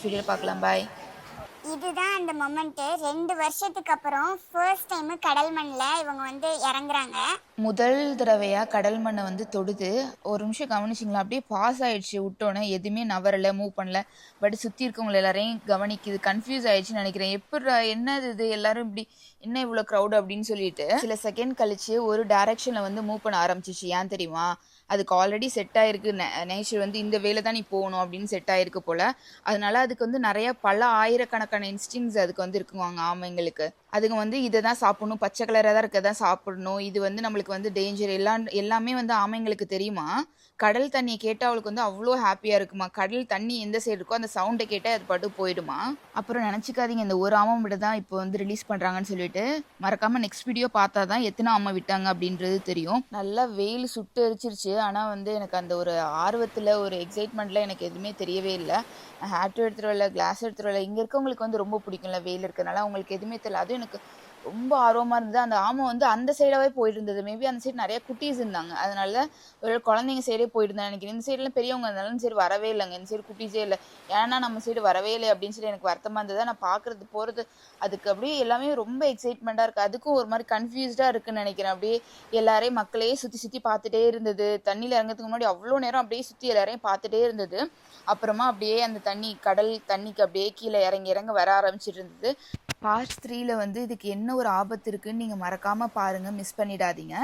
Video பார்க்கலாம். பாய். இதுதான் அந்த மொமெண்ட்டு. 2 வருஷத்துக்கு அப்புறம் ஃபர்ஸ்ட் டைம் கடல் மண்ணில் இவங்க இறங்குறாங்க. முதல் தடவையா கடல் மண்ணை தொடுது. ஒரு நிமிஷம் கவனிச்சிங்களா? அப்படியே பாஸ் ஆயிடுச்சு. விட்டோன்னே எதுவுமே நவரல, மூவ் பண்ணல. பட் சுற்றி இருக்கவங்க எல்லாரையும் கவனிக்குது. கன்ஃபியூஸ் ஆயிடுச்சுன்னு நினைக்கிறேன். எப்படி என்னது இது எல்லாரும் இப்படி என்ன இவ்வளோ க்ரௌட் அப்படின்னு சொல்லிட்டு சில செகண்ட் கழிச்சு ஒரு டைரக்ஷனில் மூவ் பண்ண ஆரம்பிச்சிச்சு. ஏன் தெரியுமா? அதுக்கு ஆல்ரெடி செட் ஆயிருக்கு. நேச்சர் இந்த வேலை தான் நீ போகணும் அப்படின்னு செட் ஆயிருக்கு போல. அதனால அதுக்கு நிறைய பல ஆயிரக்கணக்கான இன்ஸ்டிங்ஸ் அதுக்கு இருக்குவாங்க ஆமைங்களுக்கு. அதுங்க இதை தான் சாப்பிடணும், பச்சை கலராக தான் இருக்க தான் சாப்பிடணும், இது நம்மளுக்கு டேஞ்சர் எல்லாமே ஆமைங்களுக்கு தெரியுமா. கடல் தண்ணியை கேட்டால் அவளுக்கு அவ்வளோ ஹாப்பியாக இருக்குமா. கடல் தண்ணி எந்த சைடு இருக்கோ அந்த சவுண்டை கேட்டால் அது பாட்டு போயிடுமா. அப்புறம் நினச்சிக்காதீங்க இந்த ஒரு ஆமை விட தான் இப்போ ரிலீஸ் பண்ணுறாங்கன்னு சொல்லிட்டு. மறக்காமல் நெக்ஸ்ட் வீடியோ பார்த்தா தான் எத்தனை ஆமை விட்டாங்க அப்படின்றது தெரியும். நல்லா வெயில் சுட்டு எரிச்சிருச்சு. ஆனால் எனக்கு அந்த ஒரு ஆர்வத்தில் ஒரு எக்ஸைட்மெண்ட்டில் எனக்கு எதுவுமே தெரியவே இல்லை. ஹேட் எடுத்துகிட்டு வரல, கிளாஸ் எடுத்துகிட்டு வரல. இங்கே இருக்கவங்களுக்கு ரொம்ப பிடிக்கும்ல வெயில் இருக்கிறதுனால. அவங்களுக்கு எதுவுமே தெரியல. அதுவும் எனக்கு ரொம்ப ஆர்வமாக இருந்தது. அந்த ஆமை அந்த சைடாகவே போயிட்டு இருந்தது. மேபி அந்த சைடு நிறைய குட்டீஸ் இருந்தாங்க. அதனால ஒரு குழந்தைங்க சைடே போயிருந்தேன் நினைக்கிறேன். இந்த சைடுலாம் பெரியவங்க இருந்தாலும் சரி வரவே இல்லைங்க. இந்த சைடு குட்டீஸே இல்லை. ஏன்னா நம்ம சைடு வரவே இல்லை அப்படின்னு சொல்லி எனக்கு வருத்தமாக இருந்தது. நான் பார்க்குறது போகிறது அதுக்கு அப்படியே எல்லாமே ரொம்ப எக்ஸைட்மெண்ட்டாக இருக்குது. அதுக்கும் ஒரு மாதிரி கன்ஃபியூஸ்டாக இருக்குன்னு நினைக்கிறேன். அப்படியே எல்லாரையும் மக்களையே சுற்றி சுற்றி பார்த்துட்டே இருந்தது. தண்ணியில் இறங்கிறதுக்கு முன்னாடி அவ்வளோ நேரம் அப்படியே சுற்றி எல்லாரையும் பார்த்துட்டே இருந்தது. அப்புறமா அப்படியே அந்த தண்ணி கடல் தண்ணிக்கு அப்படியே கீழே இறங்கி இறங்க வர ஆரம்பிச்சிட்டு இருந்தது. பார்ட் 3ல் இதுக்கு என்ன ஒரு ஆபத்து இருக்குன்னு நீங்கள் மறக்காமல் பாருங்கள், மிஸ் பண்ணிடாதீங்க.